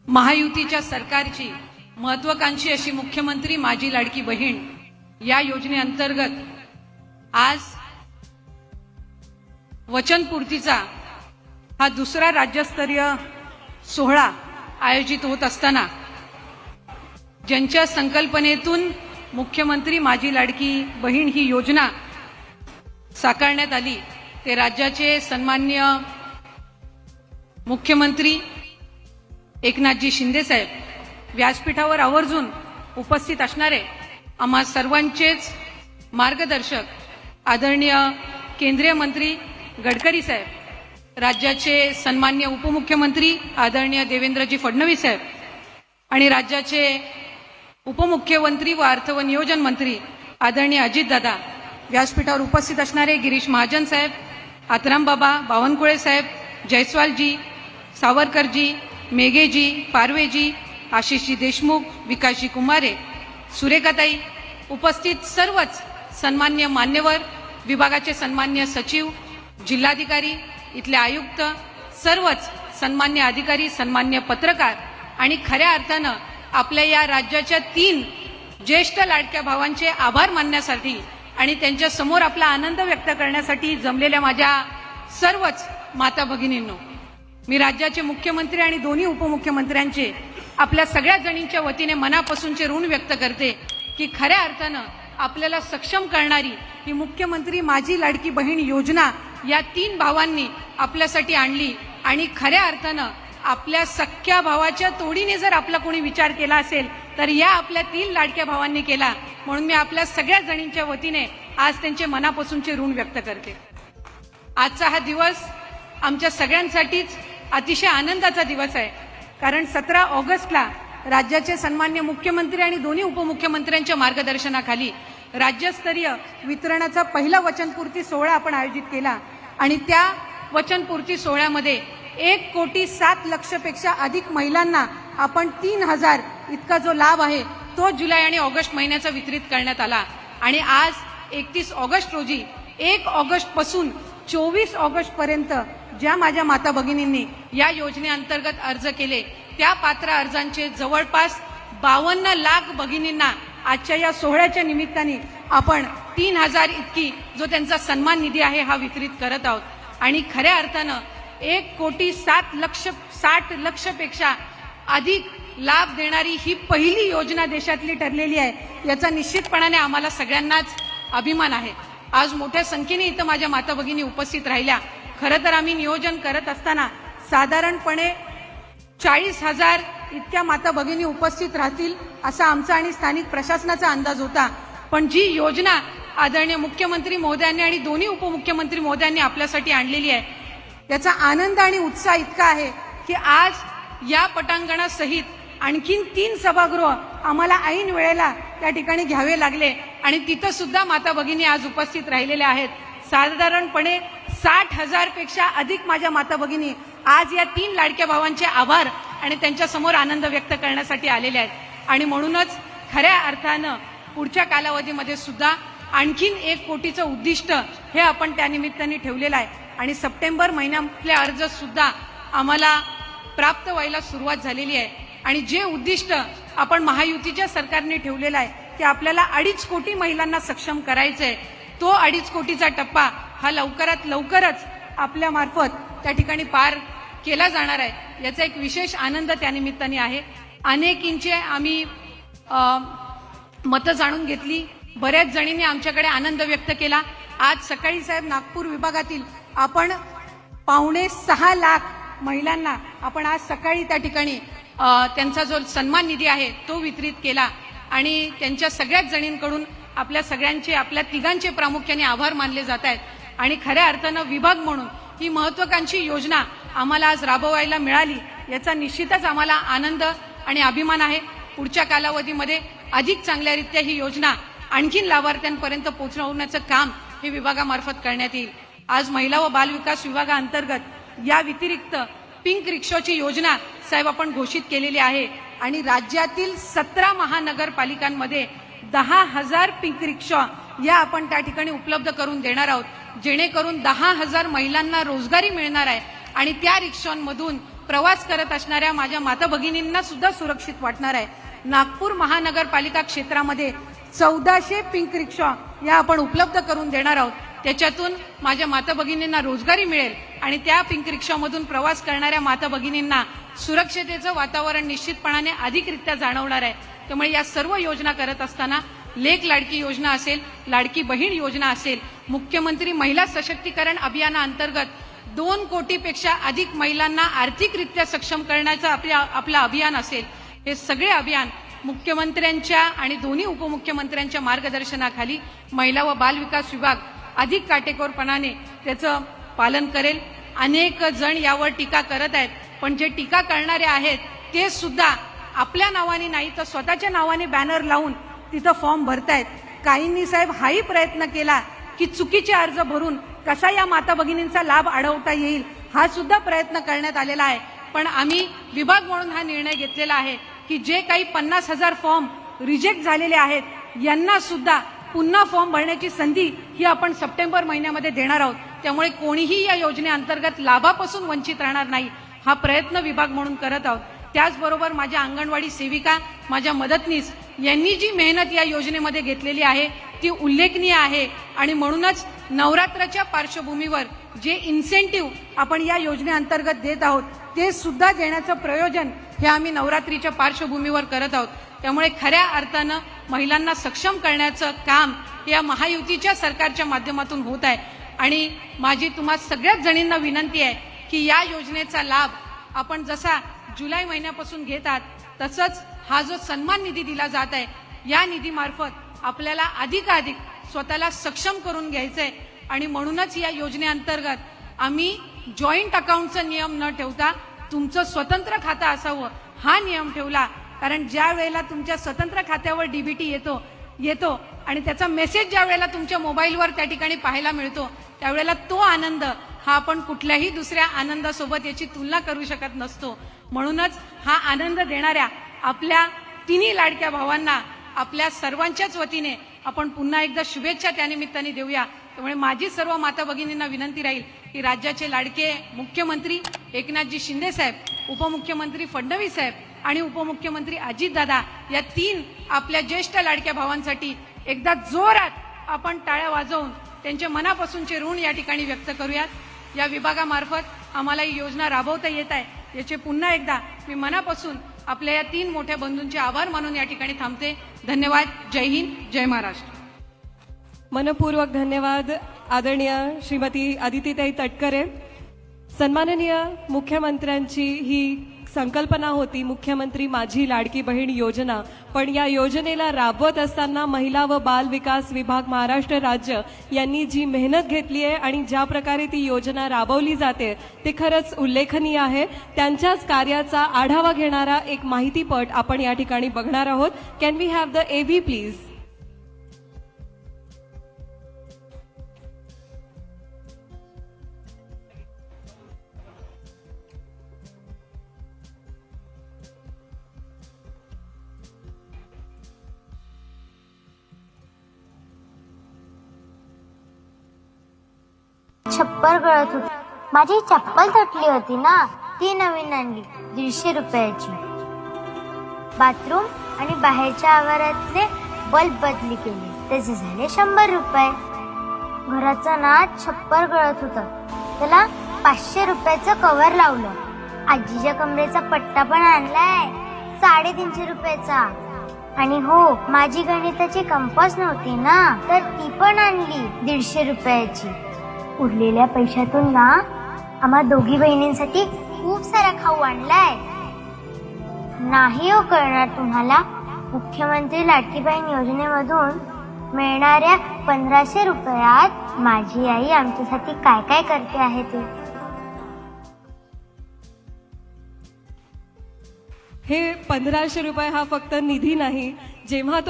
महायुतीच्या सरकारची महत्वाकांक्षी अशी मुख्यमंत्री माझी लाडकी बहीण या योजनेअंतर्गत आज वचनपूर्तीचा हा दुसरा राज्यस्तरीय सोहळा आयोजित होत असताना ज्यांच्या संकल्पनेतून मुख्यमंत्री माझी लाडकी बहीण ही योजना साकारण्यात आली ते राज्याचे सन्माननीय मुख्यमंत्री एकनाथजी शिंदे साहेब व्यासपीठावर आवर्जून उपस्थित असणारे आम्हा सर्वांचेच मार्गदर्शक आदरणीय केंद्रीय मंत्री गडकरी साहेब, राज्याचे सन्माननीय उपमुख्यमंत्री आदरणीय देवेंद्रजी फडणवीस साहेब आणि राज्याचे उपमुख्यमंत्री व अर्थ व नियोजन मंत्री आदरणीय अजितदादा, व्यासपीठावर उपस्थित असणारे गिरीश महाजन साहेब, आत्राम बाबा, बावनकुळे साहेब, जयस्वालजी, सावरकरजी, मेघेजी, पारवेजी, आशिषजी देशमुख, विकासजी कुमारे, सुरेखाताई, उपस्थित सर्वच सन्मान्य मान्यवर, विभागाचे सन्मान्य सचिव, जिल्हाधिकारी, इथले आयुक्त, सर्वच सन्मान्य अधिकारी, सन्मान्य पत्रकार आणि खऱ्या अर्थानं आपल्या या राज्याच्या 3 ज्येष्ठ लाडक्या भावांचे आभार मानण्यासाठी आणि त्यांच्या समोर आपला आनंद व्यक्त करण्यासाठी जमलेल्या माझ्या सर्वच माता भगिनींनो, मी राज्याचे मुख्यमंत्री आणि दोन्ही उपमुख्यमंत्र्यांचे आपल्या सगळ्या जणींच्या वतीने मनापासूनचे ऋण व्यक्त करते की खऱ्या अर्थानं आपल्याला सक्षम करणारी ही मुख्यमंत्री माझी लाडकी बहीण योजना या 3 भावांनी आपल्यासाठी आणली आणि खऱ्या अर्थानं आपल्या सख्या भावाच्या तोडीने जर आपला कोणी विचार केला असेल तर या आपल्या 3 लाडक्या भावांनी केला. म्हणून मी आपल्या सगळ्या जणींच्या वतीने आज त्यांचे मनापासूनचे ऋण व्यक्त करते. आजचा हा दिवस आमच्या सगळ्यांसाठीच अतिशय आनंदाचा दिवस आहे, कारण 17 ऑगस्टला राज्याचे सन्मान्य मुख्यमंत्री आणि दोन्ही उपमुख्यमंत्र्यांच्या मार्गदर्शनाखाली राज्यस्तरीय वितरणाचा पहिला वचनपूर्ती सोहळा आपण आयोजित केला आणि त्या वचनपूर्ती सोहळ्यामध्ये 1,07,00,000 पेक्षा अधिक महिलांना आपण 3,000 इतका जो लाभ आहे तो जुलै आणि ऑगस्ट महिन्याचा वितरित करण्यात आला. आणि आज 31 ऑगस्ट रोजी 1 ऑगस्ट पासून 24 ऑगस्ट पर्यंत ज्या माझ्या माता भगिनींनी या योजनेअंतर्गत अर्ज केले त्या पात्र अर्जांचे जवळपास 52 लाख भगिनींना आजच्या या सोहळ्याच्या निमित्ताने आपण 3,000 इतकी जो त्यांचा सन्मान निधी आहे हा वितरित करत आहोत. आणि खऱ्या अर्थानं 1,60,00,000 पेक्षा अधिक लाभ देणारी ही पहिली योजना देशातली ठरलेली आहे. याचा निश्चितपणाने आम्हाला सगळ्यांनाच अभिमान आहे. आज मोठ्या संख्येने इथं माझ्या माता भगिनी उपस्थित राहिल्या. खरं तर आम्ही नियोजन करत असताना साधारणपणे 40,000 इतक्या माता भगिनी उपस्थित राहतील असा आमचा आणि स्थानिक प्रशासनाचा अंदाज होता. पण जी योजना आदरणीय मुख्यमंत्री महोदयांनी आणि दोन्ही उपमुख्यमंत्री महोदयांनी आपल्यासाठी आणलेली आहे त्याचा आनंद आणि उत्साह इतका आहे की आज या पटांगणासहित आणखीन 3 सभागृह आम्हाला ऐन वेळेला त्या ठिकाणी घ्यावे लागले आणि तिथं सुद्धा माता भगिनी आज उपस्थित राहिलेल्या आहेत. साधारणपणे 60,000 पेक्षा अधिक माझ्या माता भगिनी आज या 3 लाडक्या भावांचे आभार आणि त्यांच्या समोर आनंद व्यक्त करण्यासाठी आलेल्या आहेत. आणि म्हणूनच खऱ्या अर्थानं पुढच्या कालावधीमध्ये सुद्धा आणखीन 1 कोटीचं उद्दिष्ट हे आपण त्या निमित्ताने ठेवलेलं आहे आणि सप्टेंबर महिन्यातले अर्ज सुद्धा आम्हाला प्राप्त व्हायला सुरुवात झालेली आहे. आणि जे उद्दिष्ट आपण महायुतीच्या सरकारने ठेवलेलं आहे की आपल्याला 2.5 कोटी महिलांना सक्षम करायचंय, तो 2.5 कोटीचा टप्पा हा लवकरात लवकरच आपल्या मार्फत त्या ठिकाणी पार केला जाणार आहे. याचा एक विशेष आनंद त्या निमित्ताने आहे. अनेकींचे आम्ही मतं जाणून घेतली, बऱ्याच जणींनी आमच्याकडे आनंद व्यक्त केला. आज सकाळी साहेब नागपूर विभागातील आपण 5.25 लाख महिलांना आपण आज सकाळी त्या ठिकाणी त्यांचा जो सन्मान निधी आहे तो वितरित केला आणि त्यांच्या सगळ्याच जणींकडून आपल्या सगळ्यांचे आपल्या तिघांचे प्रामुख्याने आभार मानले जात आहेत. आणि खऱ्या अर्थानं विभाग म्हणून ही महत्वाकांक्षी योजना आम्हाला आज राबवायला मिळाली याचा निश्चितच आम्हाला आनंद आणि अभिमान आहे. पुढच्या कालावधीमध्ये अधिक चांगल्यारीत्या ही योजना आणखीन लाभार्थ्यांपर्यंत पोहोचवण्याचं काम हे विभागामार्फत करण्यात येईल. आज महिला व बालविकास विभागाअंतर्गत या व्यतिरिक्त पिंक रिक्षाची योजना साहेब आपण घोषित केलेली आहे आणि राज्यातील 17 महानगरपालिकांमध्ये 10,000 पिंक रिक्षा या आपण त्या ठिकाणी उपलब्ध करून देणार आहोत, जेणेकरून 10,000 महिलांना रोजगारी मिळणार आहे आणि त्या रिक्षांमधून प्रवास करत असणाऱ्या माझ्या माता भगिनींना सुद्धा सुरक्षित वाटणार आहे. नागपूर महानगरपालिका क्षेत्रामध्ये 1400 पिंक रिक्षा या आपण उपलब्ध करून देणार आहोत. त्याच्यातून माझ्या माता भगिनींना रोजगारी मिळेल आणि त्या पिंक रिक्षामधून प्रवास करणाऱ्या माता भगिनींना सुरक्षतेचं वातावरण निश्चितपणाने अधिकरित्या जाणवणार आहे. त्यामुळे या सर्व योजना करत असताना लेक लाडकी योजना असेल, लाडकी बहीण योजना असेल, मुख्यमंत्री महिला सशक्तीकरण अभियानाअंतर्गत 2 कोटीपेक्षा अधिक महिलांना आर्थिकरित्या सक्षम करण्याचं आपलं अभियान असेल, हे सगळे अभियान मुख्यमंत्र्यांच्या आणि दोन्ही उपमुख्यमंत्र्यांच्या मार्गदर्शनाखाली महिला व बाल विकास विभाग अधिक काटेकोरपणाने त्याचं पालन करेल. अनेक जण यावर टीका करत आहेत, पण जे टीका करणारे आहेत ते सुद्धा आपल्या नावाने नाही तर स्वतःच्या नावाने बॅनर लावून तिथं फॉर्म भरतायत. काहींनी साहेब हाही प्रयत्न केला की चुकीचे अर्ज भरून कसा या माता भगिनींचा लाभ अडवता येईल, हा सुद्धा प्रयत्न करण्यात आलेला आहे. पण आम्ही विभाग म्हणून हा निर्णय घेतलेला आहे की जे काही 50,000 फॉर्म रिजेक्ट झालेले आहेत यांना सुद्धा पुन्हा फॉर्म भरण्याची संधी ही आपण सप्टेंबर महिन्यामध्ये देणार आहोत. त्यामुळे कोणीही या योजनेअंतर्गत लाभापासून वंचित राहणार नाही, हा प्रयत्न विभाग म्हणून करत आहोत. त्याचबरोबर माझ्या अंगणवाडी सेविका, माझ्या मदतनीस यांनी जी मेहनत या योजनेमध्ये घेतलेली आहे ती उल्लेखनीय आहे. आणि म्हणूनच नवरात्राच्या पार्श्वभूमीवर जे इन्सेंटिव्ह आपण या योजनेअंतर्गत देत आहोत ते सुद्धा देण्याचं प्रयोजन हे आम्ही नवरात्रीच्या पार्श्वभूमीवर करत आहोत. त्यामुळे खऱ्या अर्थानं महिलांना सक्षम करण्याचं काम या महायुतीच्या सरकारच्या माध्यमातून होत आहे. आणि माझी तुम्हा सगळ्याच जणींना विनंती आहे की या योजनेचा लाभ आपण जसा जुलै महिन्यापासून घेतात तसंच हा जो सन्मान निधी दिला जात आहे या निधीमार्फत आपल्याला अधिकाधिक स्वतःला सक्षम करून घ्यायचंय. आणि म्हणूनच या योजनेअंतर्गत आम्ही जॉईंट अकाउंटचा नियम न ठेवता तुमचं स्वतंत्र खातं असावं हा नियम ठेवला. कारण ज्या वेळेला तुमच्या स्वतंत्र खात्यावर डीबीटी येतो आणि त्याचा मेसेज ज्या वेळेला तुमच्या मोबाईलवर त्या ठिकाणी पाहायला मिळतो त्यावेळेला तो आनंद हा आपण कुठल्याही दुसऱ्या आनंदासोबत याची तुलना करू शकत नसतो. म्हणूनच हा आनंद देणाऱ्या आपल्या तिन्ही लाडक्या भावांना आपल्या सर्वांच्याच वतीने आपण पुन्हा एकदा शुभेच्छा त्यानिमित्ताने देऊया. त्यामुळे माझी सर्व माता भगिनींना विनंती राहील की राज्याचे लाडके मुख्यमंत्री एकनाथजी शिंदे साहेब, उपमुख्यमंत्री फडणवीस साहेब आणि उपमुख्यमंत्री अजितदादा या 3 आपल्या ज्येष्ठ लाडक्या भावांसाठी एकदा जोरात आपण टाळ्या वाजवून त्यांच्या मनापासूनचे ऋण या ठिकाणी व्यक्त करूयात. या विभागामार्फत आम्हाला ही योजना राबवता येत आहे याचे पुन्हा एकदा मी मनापासून आपल्या या 3 मोठ्या बंधूंचे आभार मानून या ठिकाणी थांबते. धन्यवाद. जय हिंद, जय महाराष्ट्र. मनपूर्वक धन्यवाद आदरणीय श्रीमती आदितीताई तटकरे. सन्माननीय मुख्यमंत्र्यांची ही संकल्पना होती मुख्यमंत्री माझी लाडकी बहीण योजना, पण या योजनेला राबवत असताना महिला व बाल विकास विभाग महाराष्ट्र राज्य यांनी जी मेहनत घेतली आहे आणि ज्या प्रकारे ती योजना राबवली जाते ते खरंच उल्लेखनीय आहे. त्यांच्याच कार्याचा आढावा घेणारा एक माहितीपट आपण या ठिकाणी बघणार आहोत. Can we have the AV please. छप्पर गळत होती. माझी चप्पल तुटली होती ना, ती नवीन आणली 150 रुपयाची. बाथरूम आणि बाहेरच्या आवारातले बल्ब बदली केले, त्याचे झाले 100 रुपये. घराचं ना छप्पर गळत होतं, त्याला 500 रुपयाचं कव्हर लावलं. आजीच्या कमरेचा पट्टा पण आणलाय 350 रुपयाचा. आणि हो, माझी गणिताची कंपास नव्हती ना, तर ती पण आणली 150 रुपयाची. उरलेल्या पैशातून ना आम्हा दोघी बहिणींसाठी खूप सारा खाऊ आणलाय. नाही हो कळणार तुम्हाला, मुख्यमंत्री लाडकी बहीण योजनेमधून मिळणाऱ्या 1500 रुपयात माझी आई आमच्यासाठी काय काय करते आहे ते. हे 1500 रुपये हा फक्त निधी नाही. जेव्हा